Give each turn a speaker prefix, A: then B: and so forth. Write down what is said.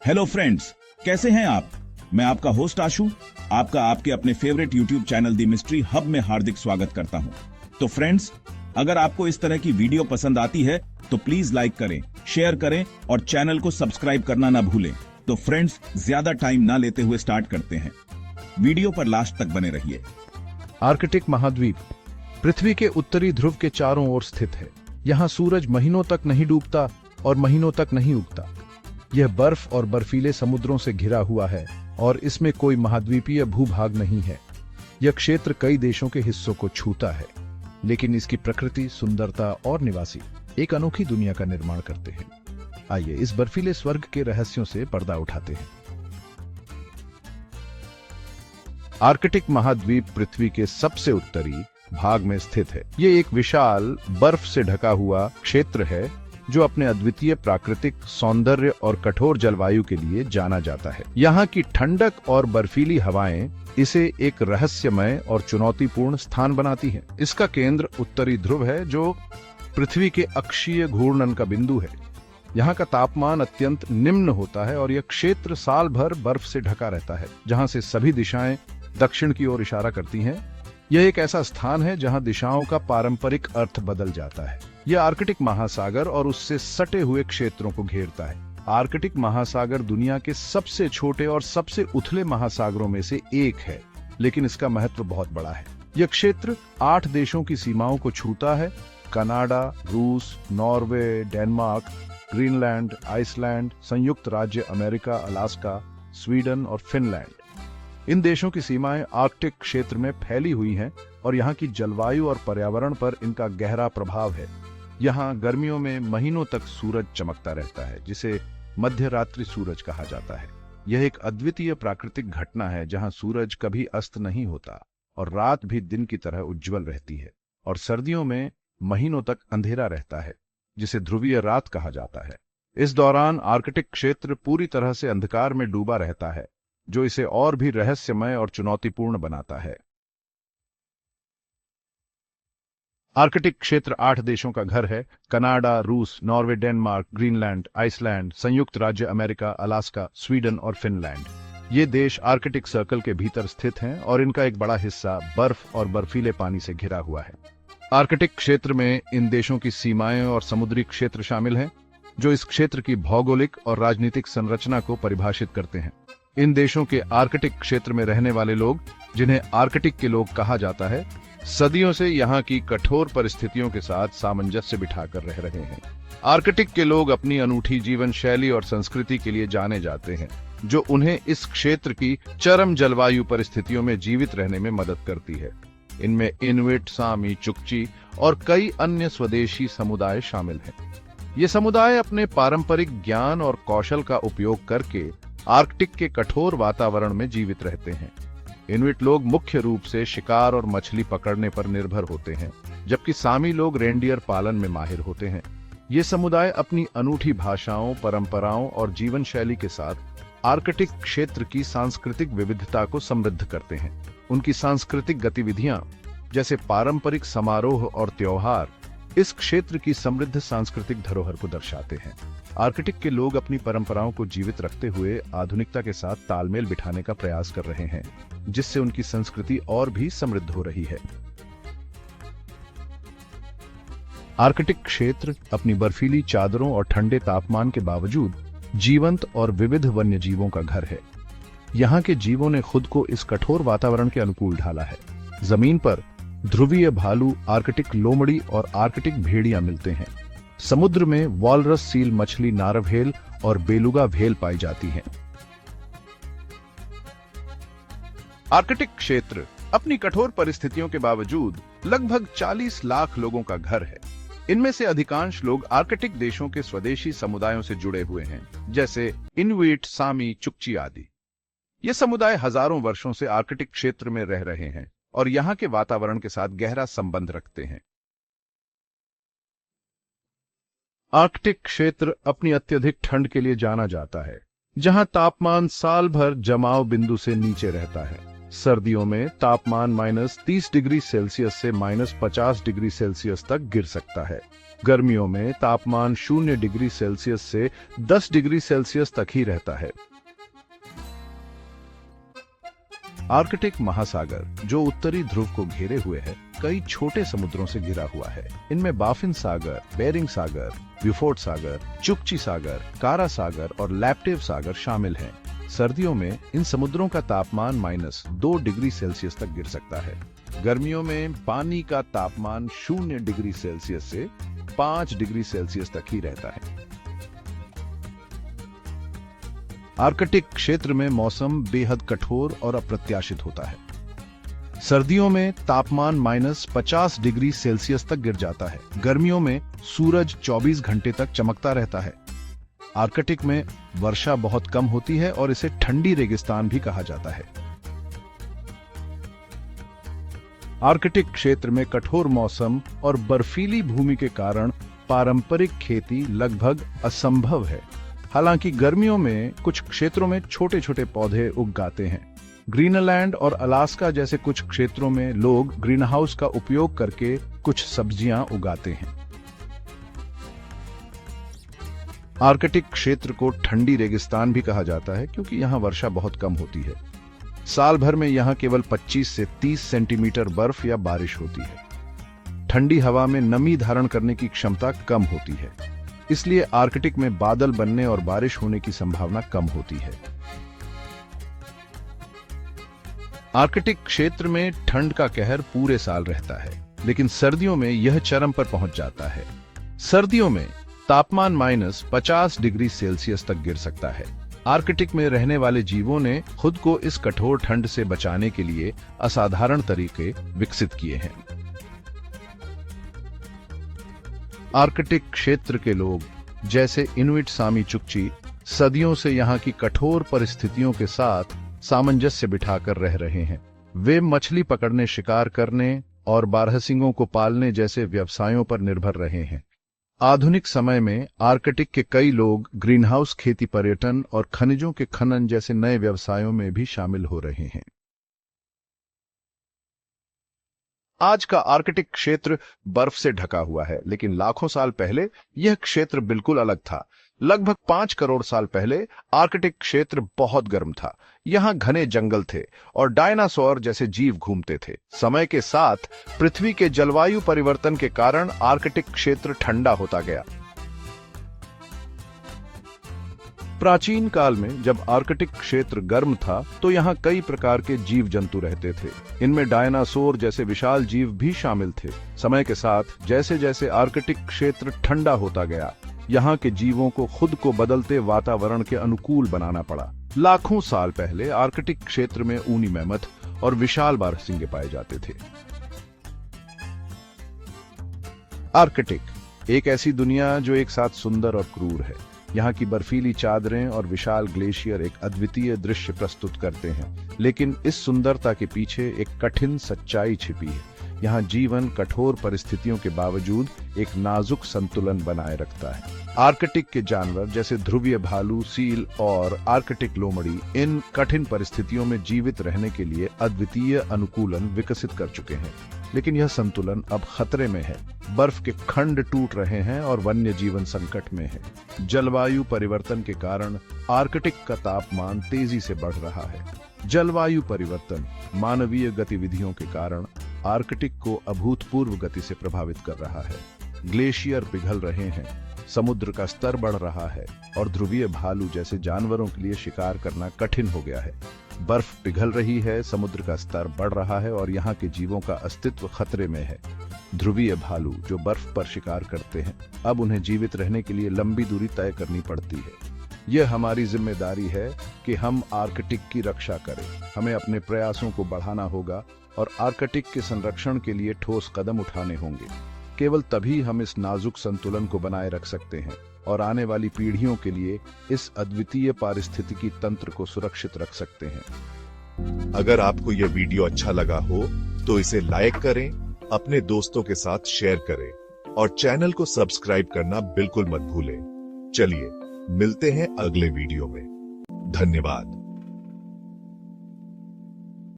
A: Hello friends, कैसे हैं आप। मैं आपका होस्ट आशु आपका आपके अपने फेवरेट यूट्यूब चैनल दी मिस्ट्री हब में हार्दिक स्वागत करता हूं। तो फ्रेंड्स, अगर आपको इस तरह की वीडियो पसंद आती है तो प्लीज लाइक करें, शेयर करें और चैनल को सब्सक्राइब करना ना भूलें। तो फ्रेंड्स, ज्यादा टाइम ना लेते हुए स्टार्ट करते हैं। वीडियो पर लास्ट तक बने रहिए।
B: आर्कटिक महाद्वीप पृथ्वी के उत्तरी ध्रुव के चारों ओर स्थित है। यहाँ सूरज महीनों तक नहीं डूबता और महीनों तक नहीं उगता। यह बर्फ और बर्फीले समुद्रों से घिरा हुआ है और इसमें कोई महाद्वीपीय भूभाग नहीं है। यह क्षेत्र कई देशों के हिस्सों को छूता है, लेकिन इसकी प्रकृति, सुंदरता और निवासी एक अनोखी दुनिया का निर्माण करते हैं। आइए इस बर्फीले स्वर्ग के रहस्यों से पर्दा उठाते हैं। आर्कटिक महाद्वीप पृथ्वी के सबसे उत्तरी भाग में स्थित है। ये एक विशाल बर्फ से ढका हुआ क्षेत्र है जो अपने अद्वितीय प्राकृतिक सौंदर्य और कठोर जलवायु के लिए जाना जाता है। यहाँ की ठंडक और बर्फीली हवाएं इसे एक रहस्यमय और चुनौतीपूर्ण स्थान बनाती हैं। इसका केंद्र उत्तरी ध्रुव है, जो पृथ्वी के अक्षीय घूर्णन का बिंदु है। यहाँ का तापमान अत्यंत निम्न होता है और यह क्षेत्र साल भर बर्फ से ढका रहता है, जहाँ से सभी दिशाएं दक्षिण की ओर इशारा करती हैं। यह एक ऐसा स्थान है जहां दिशाओं का पारंपरिक अर्थ बदल जाता है। यह आर्कटिक महासागर और उससे सटे हुए क्षेत्रों को घेरता है। आर्कटिक महासागर दुनिया के सबसे छोटे और सबसे उथले महासागरों में से एक है, लेकिन इसका महत्व बहुत बड़ा है। यह क्षेत्र 8 देशों की सीमाओं को छूता है: कनाडा, रूस, नॉर्वे, डेनमार्क, ग्रीनलैंड, आइसलैंड, संयुक्त राज्य अमेरिका, अलास्का, स्वीडन और फिनलैंड। इन देशों की सीमाएं आर्कटिक क्षेत्र में फैली हुई हैं और यहाँ की जलवायु और पर्यावरण पर इनका गहरा प्रभाव है। यहाँ गर्मियों में महीनों तक सूरज चमकता रहता है, जिसे मध्य रात्रि सूरज कहा जाता है। यह एक अद्वितीय प्राकृतिक घटना है जहाँ सूरज कभी अस्त नहीं होता और रात भी दिन की तरह उज्जवल रहती है। और सर्दियों में महीनों तक अंधेरा रहता है, जिसे ध्रुवीय रात कहा जाता है। इस दौरान आर्कटिक क्षेत्र पूरी तरह से अंधकार में डूबा रहता है, जो इसे और भी रहस्यमय और चुनौतीपूर्ण बनाता है। आर्कटिक क्षेत्र 8 देशों का घर है: कनाडा, रूस, नॉर्वे, डेनमार्क, ग्रीनलैंड, आइसलैंड, संयुक्त राज्य अमेरिका, अलास्का, स्वीडन और फिनलैंड। ये देश आर्कटिक सर्कल के भीतर स्थित हैं और इनका एक बड़ा हिस्सा बर्फ और बर्फीले पानी से घिरा हुआ है। आर्कटिक क्षेत्र में इन देशों की सीमाएं और समुद्री क्षेत्र शामिल हैं, जो इस क्षेत्र की भौगोलिक और राजनीतिक संरचना को परिभाषित करते हैं। इन देशों के आर्कटिक क्षेत्र में रहने वाले लोग, जिन्हें आर्कटिक के लोग कहा जाता है, सदियों से यहाँ की कठोर परिस्थितियों के साथ सामंजस्य बिठाकर रह रहे हैं। आर्कटिक के लोग अपनी अनूठी जीवन शैली और संस्कृति के लिए जाने जाते हैं, जो उन्हें इस क्षेत्र की चरम जलवायु परिस्थितियों में जीवित रहने में मदद करती है। इनमें इनुइट, सामी, चुकची और कई अन्य स्वदेशी समुदाय शामिल हैं। ये समुदाय अपने पारंपरिक ज्ञान और कौशल का उपयोग करके आर्कटिक के कठोर वातावरण में जीवित रहते हैं। इनुइट लोग मुख्य रूप से शिकार और मछली पकड़ने पर निर्भर होते हैं, जबकि सामी लोग रेंडियर पालन में माहिर होते हैं। ये समुदाय अपनी अनूठी भाषाओं, परंपराओं और जीवन शैली के साथ आर्कटिक क्षेत्र की सांस्कृतिक विविधता को समृद्ध करते हैं। उनकी सांस्कृतिक गतिविधियां, जैसे पारंपरिक समारोह और त्योहार, इस क्षेत्र की समृद्ध सांस्कृतिक धरोहर को दर्शाते हैं। आर्कटिक के लोग अपनी परंपराओं को जीवित रखते हुए आधुनिकता के साथ तालमेल बिठाने का प्रयास कर रहे हैं, जिससे उनकी संस्कृति और भी समृद्ध हो रही है। आर्कटिक क्षेत्र अपनी बर्फीली चादरों और ठंडे तापमान के बावजूद जीवंत और विविध वन्य जीवों का घर है। यहाँ के जीवों ने खुद को इस कठोर वातावरण के अनुकूल ढाला है। जमीन पर ध्रुवीय भालू, आर्कटिक लोमड़ी और आर्कटिक भेड़िया मिलते हैं। समुद्र में वॉलरस सील मछली, नारव्हेल और बेलुगा व्हेल पाई जाती हैं। आर्कटिक क्षेत्र अपनी कठोर परिस्थितियों के बावजूद लगभग 40 लाख लोगों का घर है। इनमें से अधिकांश लोग आर्कटिक देशों के स्वदेशी समुदायों से जुड़े हुए हैं, जैसे इनुइट, सामी, चुकची आदि। ये समुदाय हजारों वर्षों से आर्कटिक क्षेत्र में रह रहे हैं और यहाँ के वातावरण के साथ गहरा संबंध रखते हैं। आर्कटिक क्षेत्र अपनी अत्यधिक ठंड के लिए जाना जाता है, जहां तापमान साल भर जमाव बिंदु से नीचे रहता है। सर्दियों में तापमान -30 डिग्री सेल्सियस से -50 डिग्री सेल्सियस तक गिर सकता है। गर्मियों में तापमान 0 डिग्री सेल्सियस से 10 डिग्री सेल्सियस तक ही रहता है। आर्कटिक महासागर, जो उत्तरी ध्रुव को घेरे हुए है, कई छोटे समुद्रों से घिरा हुआ है। इनमें बाफिन सागर, बेरिंग सागर, ब्यूफोर्ट सागर, चुकची सागर, कारा सागर और लैप्टेव सागर शामिल हैं। सर्दियों में इन समुद्रों का तापमान -2 डिग्री सेल्सियस तक गिर सकता है। गर्मियों में पानी का तापमान 0 डिग्री सेल्सियस से 5 डिग्री सेल्सियस तक ही रहता है। आर्कटिक क्षेत्र में मौसम बेहद कठोर और अप्रत्याशित होता है। सर्दियों में तापमान -50 डिग्री सेल्सियस तक गिर जाता है। गर्मियों में सूरज 24 घंटे तक चमकता रहता है। आर्कटिक में वर्षा बहुत कम होती है और इसे ठंडी रेगिस्तान भी कहा जाता है। आर्कटिक क्षेत्र में कठोर मौसम और बर्फीली भूमि के कारण पारंपरिक खेती लगभग असंभव है। हालांकि गर्मियों में कुछ क्षेत्रों में छोटे छोटे पौधे उगाते हैं। ग्रीनलैंड और अलास्का जैसे कुछ क्षेत्रों में लोग ग्रीनहाउस का उपयोग करके कुछ सब्जियां उगाते हैं। आर्कटिक क्षेत्र को ठंडी रेगिस्तान भी कहा जाता है क्योंकि यहां वर्षा बहुत कम होती है। साल भर में यहां केवल 25 से 30 सेंटीमीटर बर्फ या बारिश होती है। ठंडी हवा में नमी धारण करने की क्षमता कम होती है, इसलिए आर्कटिक में बादल बनने और बारिश होने की संभावना कम होती है। आर्कटिक क्षेत्र में ठंड का कहर पूरे साल रहता है, लेकिन सर्दियों में यह चरम पर पहुंच जाता है। सर्दियों में तापमान -50 डिग्री सेल्सियस तक गिर सकता है। आर्कटिक में रहने वाले जीवों ने खुद को इस कठोर ठंड से बचाने के लिए असाधारण तरीके विकसित किए हैं। आर्कटिक क्षेत्र के लोग, जैसे इनुइट सामी चुकची, सदियों से यहाँ की कठोर परिस्थितियों के साथ सामंजस्य बिठाकर रह रहे हैं। वे मछली पकड़ने, शिकार करने और बारहसिंगों को पालने जैसे व्यवसायों पर निर्भर रहे हैं। आधुनिक समय में आर्कटिक के कई लोग ग्रीनहाउस खेती, पर्यटन और खनिजों के खनन जैसे नए व्यवसायों में भी शामिल हो रहे हैं। आज का आर्कटिक क्षेत्र बर्फ से ढका हुआ है, लेकिन लाखों साल पहले यह क्षेत्र बिल्कुल अलग था। लगभग 5 करोड़ साल पहले आर्कटिक क्षेत्र बहुत गर्म था। यहाँ घने जंगल थे और डायनासोर जैसे जीव घूमते थे। समय के साथ पृथ्वी के जलवायु परिवर्तन के कारण आर्कटिक क्षेत्र ठंडा होता गया। प्राचीन काल में जब आर्कटिक क्षेत्र गर्म था तो यहाँ कई प्रकार के जीव जंतु रहते थे। इनमें डायनासोर जैसे विशाल जीव भी शामिल थे। समय के साथ जैसे जैसे आर्कटिक क्षेत्र ठंडा होता गया, यहाँ के जीवों को खुद को बदलते वातावरण के अनुकूल बनाना पड़ा। लाखों साल पहले आर्कटिक क्षेत्र में ऊनी मैमथ और विशाल बारहसिंगे पाए जाते थे। आर्कटिक एक ऐसी दुनिया जो एक साथ सुंदर और क्रूर है। यहाँ की बर्फीली चादरें और विशाल ग्लेशियर एक अद्वितीय दृश्य प्रस्तुत करते हैं, लेकिन इस सुंदरता के पीछे एक कठिन सच्चाई छिपी है। यहाँ जीवन कठोर परिस्थितियों के बावजूद एक नाजुक संतुलन बनाए रखता है। आर्कटिक के जानवर जैसे ध्रुवीय भालू, सील और आर्कटिक लोमड़ी इन कठिन परिस्थितियों में जीवित रहने के लिए अद्वितीय अनुकूलन विकसित कर चुके हैं, लेकिन यह संतुलन अब खतरे में है। बर्फ के खंड टूट रहे हैं और वन्य जीवन संकट में है। जलवायु परिवर्तन के कारण आर्कटिक का तापमान तेजी से बढ़ रहा है। जलवायु परिवर्तन मानवीय गतिविधियों के कारण आर्कटिक को अभूतपूर्व गति से प्रभावित कर रहा है। ग्लेशियर पिघल रहे हैं, समुद्र का स्तर बढ़ रहा है और ध्रुवीय भालू जैसे जानवरों के लिए शिकार करना कठिन हो गया है। बर्फ पिघल रही है, समुद्र का स्तर बढ़ रहा है और यहाँ के जीवों का अस्तित्व खतरे में है। ध्रुवीय भालू जो बर्फ पर शिकार करते हैं, अब उन्हें जीवित रहने के लिए लंबी दूरी तय करनी पड़ती है। यह हमारी जिम्मेदारी है कि हम आर्कटिक की रक्षा करें। हमें अपने प्रयासों को बढ़ाना होगा और आर्कटिक के संरक्षण के लिए ठोस कदम उठाने होंगे। केवल तभी हम इस नाजुक संतुलन को बनाए रख सकते हैं और आने वाली पीढ़ियों के लिए इस अद्वितीय पारिस्थितिकी तंत्र को सुरक्षित रख सकते हैं।
C: अगर आपको यह वीडियो अच्छा लगा हो तो इसे लाइक करें, अपने दोस्तों के साथ शेयर करें और चैनल को सब्सक्राइब करना बिल्कुल मत भूलें। चलिए मिलते हैं अगले वीडियो में। धन्यवाद।